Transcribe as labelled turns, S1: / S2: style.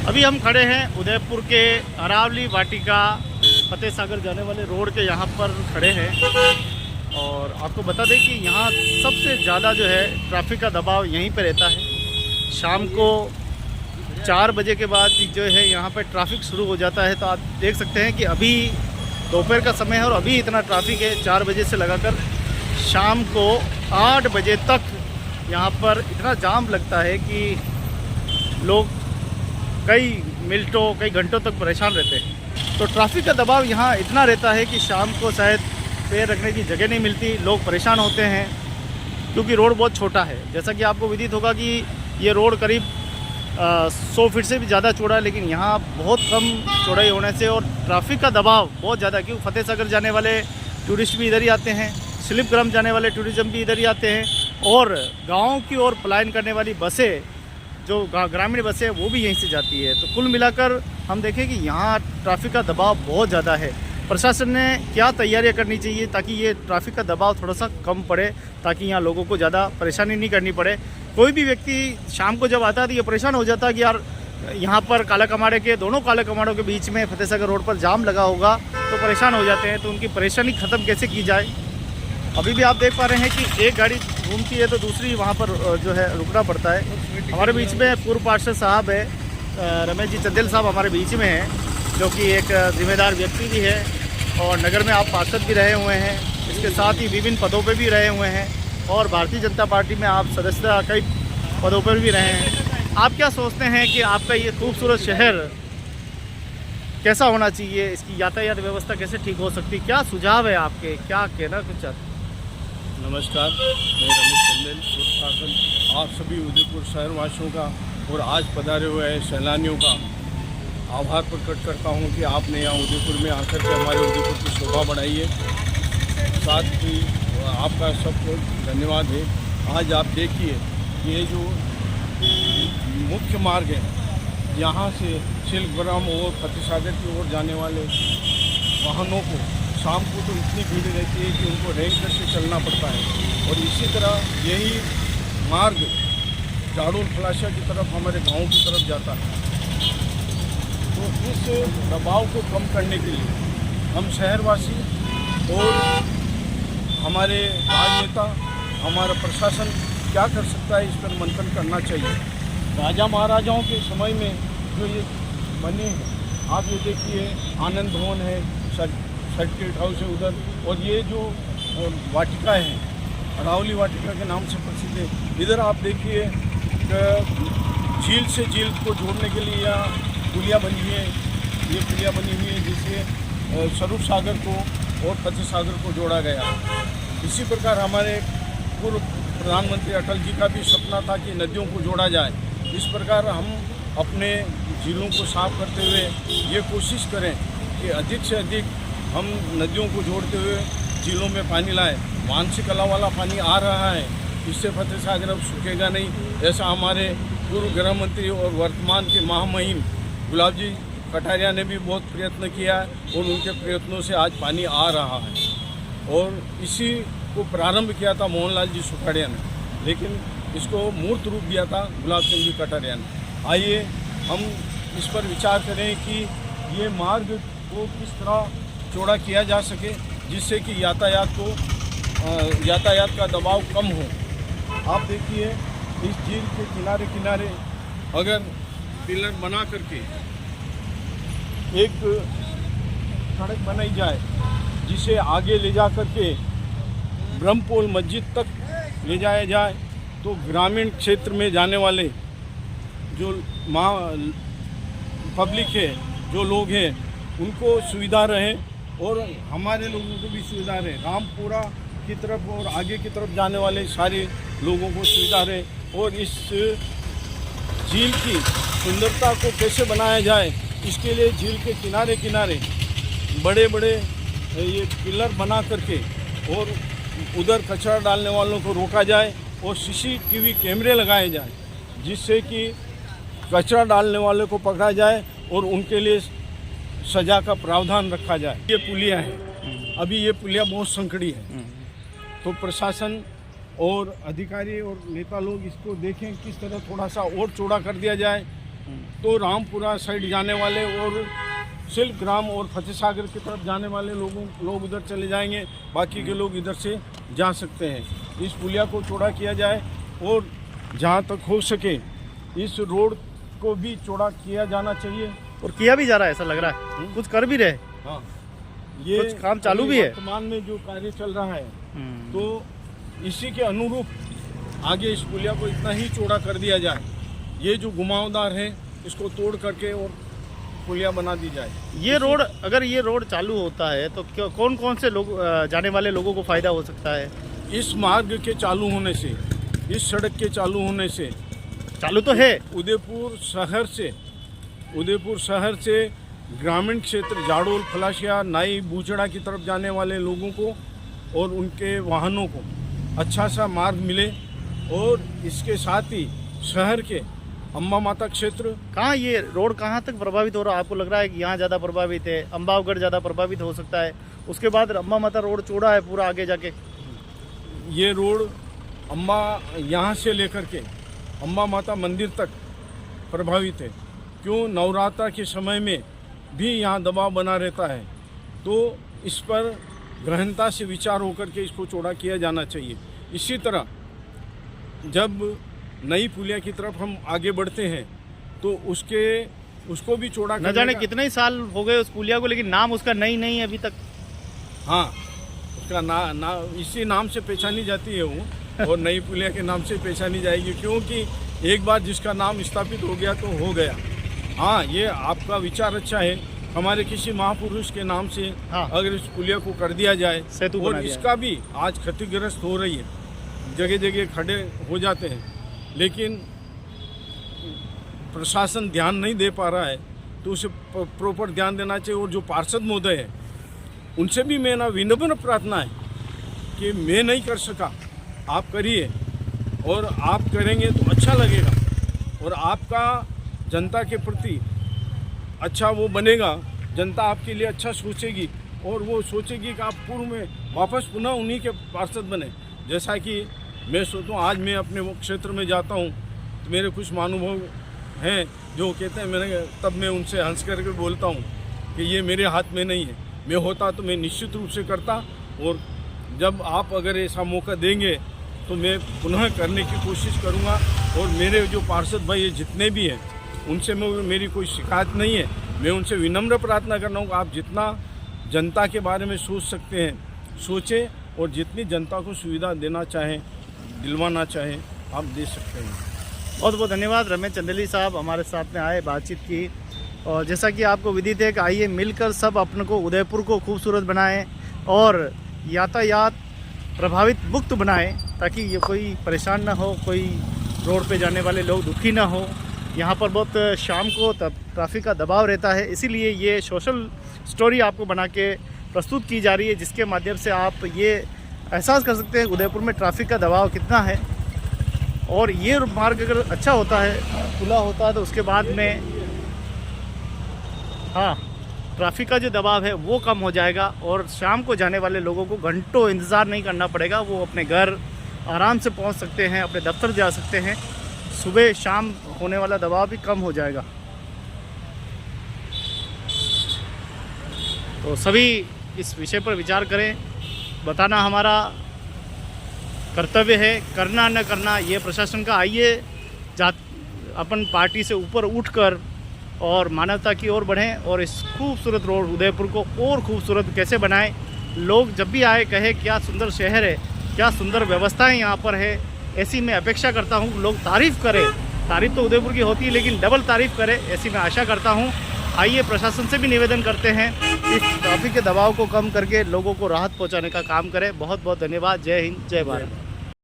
S1: अभी हम खड़े हैं उदयपुर के अरावली वाटिका फतेह सागर जाने वाले रोड के यहाँ पर खड़े हैं और आपको बता दें कि यहाँ सबसे ज़्यादा जो है ट्रैफिक का दबाव यहीं पर रहता है। शाम को 4 बजे के बाद जो है यहाँ पर ट्रैफिक शुरू हो जाता है। तो आप देख सकते हैं कि अभी दोपहर का समय है और अभी इतना ट्रैफिक है। 4 बजे से लगाकर शाम को 8 बजे तक यहाँ पर इतना जाम लगता है कि लोग कई मिनटों कई घंटों तक परेशान रहते हैं। तो ट्रैफिक का दबाव यहाँ इतना रहता है कि शाम को शायद पैर रखने की जगह नहीं मिलती, लोग परेशान होते हैं क्योंकि रोड बहुत छोटा है। जैसा कि आपको विदित होगा कि ये रोड करीब 100 फीट से भी ज़्यादा चौड़ा है, लेकिन यहाँ बहुत कम चौड़ाई होने से और ट्रैफिक का दबाव बहुत ज़्यादा, क्योंकि फतेह सागर जाने वाले टूरिस्ट भी इधर ही आते हैं, स्लिप जाने वाले टूरिज़्म भी इधर ही आते हैं और गाँव की ओर पलायन करने वाली बसें जो ग्रामीण बसें हैं वो भी यहीं से जाती है। तो कुल मिलाकर हम देखें कि यहाँ ट्रैफिक का दबाव बहुत ज़्यादा है। प्रशासन ने क्या तैयारियां करनी चाहिए ताकि ये ट्रैफिक का दबाव थोड़ा सा कम पड़े, ताकि यहाँ लोगों को ज़्यादा परेशानी नहीं करनी पड़े। कोई भी व्यक्ति शाम को जब आता है तो ये परेशान हो जाता है कि यार यहाँ पर काला कमाड़े के दोनों काला कमाड़ों के बीच में फतेह सागर रोड पर जाम लगा होगा, तो परेशान हो जाते हैं। तो उनकी परेशानी ख़त्म कैसे की जाए। अभी भी आप देख पा रहे हैं कि एक गाड़ी घूमती है तो दूसरी वहाँ पर जो है रुकना पड़ता है। हमारे बीच में पूर्व पार्षद साहब है, रमेश जी चंदेल साहब हमारे बीच में हैं, जो कि एक जिम्मेदार व्यक्ति भी है और नगर में आप पार्षद भी रहे हुए हैं। इसके साथ ही विभिन्न पदों पे भी रहे हुए हैं और भारतीय जनता पार्टी में आप सदस्यता कई पदों पर भी रहे हैं। आप क्या सोचते हैं कि आपका ये खूबसूरत शहर कैसा होना चाहिए, इसकी यातायात व्यवस्था कैसे ठीक हो सकती है, क्या सुझाव है आपके, क्या कहना कुछ चाहते?
S2: नमस्कार, मैं रमेश चंदेल, पूर्व शासन आप सभी उदयपुर शहरवासियों का और आज पधारे हुए सैलानियों का आभार प्रकट करता हूं कि आपने यहाँ उदयपुर में आकर के हमारे उदयपुर की शोभा बढ़ाई है। साथ ही आपका सबको धन्यवाद है। आज आप देखिए ये जो मुख्य मार्ग है, यहाँ से शिल्पग्राम और फतेह सागर की ओर जाने वाले वाहनों को शाम को तो इतनी भीड़ रहती है कि उनको रेंग करके चलना पड़ता है। और इसी तरह यही मार्ग जाड़ोल फलाशा की तरफ हमारे गांव की तरफ जाता है। तो इस दबाव को कम करने के लिए हम शहरवासी और हमारे राजनेता, हमारा प्रशासन क्या कर सकता है, इस पर मंथन करना चाहिए। राजा महाराजाओं के समय में जो ये बने हैं, आप ये देखिए आनंद भवन है, सर्किट हाउस है उधर, और ये जो वाटिका है अरावली वाटिका के नाम से प्रसिद्ध है। इधर आप देखिए झील से झील को जोड़ने के लिए यहाँ पुलिया बनी है, ये पुलिया बनी हुई है जिससे स्वरूप सागर को और फतेह सागर को जोड़ा गया। इसी प्रकार हमारे पूर्व प्रधानमंत्री अटल जी का भी सपना था कि नदियों को जोड़ा जाए। इस प्रकार हम अपने झीलों को साफ करते हुए ये कोशिश करें कि अधिक से अधिक हम नदियों को जोड़ते हुए झीलों में पानी लाएं। वांशिक अला वाला पानी आ रहा है, इससे फतेह सागर अब सूखेगा नहीं। ऐसा हमारे पूर्व गृह मंत्री और वर्तमान के महामहिम गुलाब जी कटारिया ने भी बहुत प्रयत्न किया और उनके प्रयत्नों से आज पानी आ रहा है। और इसी को प्रारंभ किया था मोहनलाल जी सुखाड़िया ने, लेकिन इसको मूर्त रूप दिया था गुलाब चंद जी कटारिया ने। आइए हम इस पर विचार करें कि ये मार्ग को किस तरह चौड़ा किया जा सके जिससे कि यातायात का दबाव कम हो। आप देखिए इस झील के किनारे किनारे अगर पिलर बना करके एक सड़क बनाई जाए जिसे आगे ले जा करके ब्रह्मपोल मस्जिद तक ले जाया जाए, तो ग्रामीण क्षेत्र में जाने वाले जो पब्लिक है, जो लोग हैं, उनको सुविधा रहे और हमारे लोगों को भी सुविधा रहे। रामपुरा की तरफ और आगे की तरफ जाने वाले सारे लोगों को सुविधा रहे। और इस झील की सुंदरता को कैसे बनाया जाए, इसके लिए झील के किनारे किनारे बड़े बड़े ये पिलर बना करके और उधर कचरा डालने वालों को रोका जाए और सीसीटीवी कैमरे लगाए जाए जिससे कि कचरा डालने वाले को पकड़ा जाए और उनके लिए सजा का प्रावधान रखा जाए। ये पुलिया है, अभी ये पुलिया बहुत संकड़ी है, तो प्रशासन और अधिकारी और नेता लोग इसको देखें किस तरह थोड़ा सा और चौड़ा कर दिया जाए तो रामपुरा साइड जाने वाले और सिल्क ग्राम और फतेह सागर की तरफ जाने वाले लोग उधर चले जाएंगे, बाकी के लोग इधर से जा सकते हैं। इस पुलिया को चौड़ा किया जाए और जहाँ तक हो सके इस रोड को भी चौड़ा किया जाना चाहिए।
S1: और किया भी जा रहा है, ऐसा लग रहा है कुछ कर भी रहे।
S2: हाँ, ये
S1: कुछ काम चालू भी है
S2: वर्तमान में जो कार्य चल रहा है, तो इसी के अनुरूप आगे इस पुलिया को इतना ही चौड़ा कर दिया जाए। ये जो घुमावदार है इसको तोड़ करके और पुलिया बना दी जाए।
S1: ये रोड, अगर ये रोड चालू होता है तो कौन कौन से लोग जाने वाले लोगों को फायदा हो सकता है?
S2: इस मार्ग के चालू होने से, इस सड़क के चालू होने से,
S1: चालू तो है,
S2: उदयपुर शहर से ग्रामीण क्षेत्र जाडोल, फलाशिया, नाई, बूचड़ा की तरफ जाने वाले लोगों को और उनके वाहनों को अच्छा सा मार्ग मिले। और इसके साथ ही शहर के अम्बा माता क्षेत्र,
S1: कहाँ ये रोड कहाँ तक प्रभावित हो रहा है? आपको लग रहा है कि यहाँ ज़्यादा प्रभावित है, अम्बावगढ़ ज़्यादा प्रभावित हो सकता है, उसके बाद अम्बा माता रोड चौड़ा है पूरा आगे जाके?
S2: ये रोड अम्बा यहाँ से लेकर के अम्बा माता मंदिर तक प्रभावित है। क्यों? नवरात्र के समय में भी यहाँ दबाव बना रहता है, तो इस पर गहनता से विचार होकर के इसको चौड़ा किया जाना चाहिए। इसी तरह जब नई पुलिया की तरफ हम आगे बढ़ते हैं तो उसको भी चौड़ा
S1: न जाने कितने ही साल हो गए उस पुलिया को, लेकिन नाम उसका नई नहीं है अभी तक।
S2: हाँ, उसका इसी नाम से पहचानी जाती है वो, और नई पुलिया के नाम से पहचानी जाएगी, क्योंकि एक बार जिसका नाम स्थापित हो गया तो हो गया। हाँ, ये आपका विचार अच्छा है। हमारे किसी महापुरुष के नाम से अगर इस पुलिया को कर दिया जाए, और इसका भी आज क्षतिग्रस्त हो रही है, जगह जगह खड़े हो जाते हैं, लेकिन प्रशासन ध्यान नहीं दे पा रहा है, तो उसे प्रॉपर ध्यान देना चाहिए। और जो पार्षद महोदय है उनसे भी मेरा विनम्र प्रार्थना है कि मैं नहीं कर सका, आप करिए, और आप करेंगे तो अच्छा लगेगा और आपका जनता के प्रति अच्छा वो बनेगा। जनता आपके लिए अच्छा सोचेगी और वो सोचेगी कि आप पूर्व में वापस पुनः उन्हीं के पार्षद बने। जैसा कि मैं सोचूं, आज मैं अपने वो क्षेत्र में जाता हूं तो मेरे कुछ महानुभाव हैं जो कहते हैं, तब मैं उनसे हंस करके बोलता हूं कि ये मेरे हाथ में नहीं है, मैं होता तो मैं निश्चित रूप से करता, और जब आप अगर ऐसा मौका देंगे तो मैं पुनः करने की कोशिश करूंगा। और मेरे जो पार्षद भाई जितने भी हैं उनसे मेरी कोई शिकायत नहीं है। मैं उनसे विनम्र प्रार्थना कर रहा हूँ कि आप जितना जनता के बारे में सोच सकते हैं सोचें, और जितनी जनता को सुविधा देना चाहें, दिलवाना चाहें, आप दे सकते हैं।
S1: बहुत बहुत धन्यवाद रमेश चंदेली साहब, हमारे साथ में आए, बातचीत की। और जैसा कि आपको विदित है कि आइए मिलकर सब अपने को, उदयपुर को खूबसूरत बनाएं और यातायात प्रभावित मुक्त बनाएं, ताकि ये कोई परेशान ना हो, कोई रोड पे जाने वाले लोग दुखी ना हो। यहाँ पर बहुत शाम को ट्रैफिक का दबाव रहता है, इसीलिए ये सोशल स्टोरी आपको बना के प्रस्तुत की जा रही है, जिसके माध्यम से आप ये एहसास कर सकते हैं उदयपुर में ट्रैफिक का दबाव कितना है। और ये मार्ग अगर अच्छा होता है, खुला होता है, तो उसके बाद में हाँ, ट्रैफिक का जो दबाव है वो कम हो जाएगा और शाम को जाने वाले लोगों को घंटों इंतज़ार नहीं करना पड़ेगा। वो अपने घर आराम से पहुंच सकते हैं, अपने दफ्तर जा सकते हैं। सुबह शाम होने वाला दबाव भी कम हो जाएगा। तो सभी इस विषय पर विचार करें, बताना हमारा कर्तव्य है, करना न करना ये प्रशासन का। आइए अपन पार्टी से ऊपर उठकर और मानवता की ओर बढ़ें और इस खूबसूरत रोड उदयपुर को और खूबसूरत कैसे बनाएं। लोग जब भी आए कहे क्या सुंदर शहर है, क्या सुंदर व्यवस्थाएं यहाँ पर है। ऐसी मैं अपेक्षा करता हूँ लोग तारीफ़ करें। तारीफ़ तो उदयपुर की होती है, लेकिन डबल तारीफ़ करें, ऐसी मैं आशा करता हूँ। आइए प्रशासन से भी निवेदन करते हैं, इस ट्रैफिक के दबाव को कम करके लोगों को राहत पहुँचाने का काम करें। बहुत बहुत धन्यवाद। जय हिंद, जय भारत।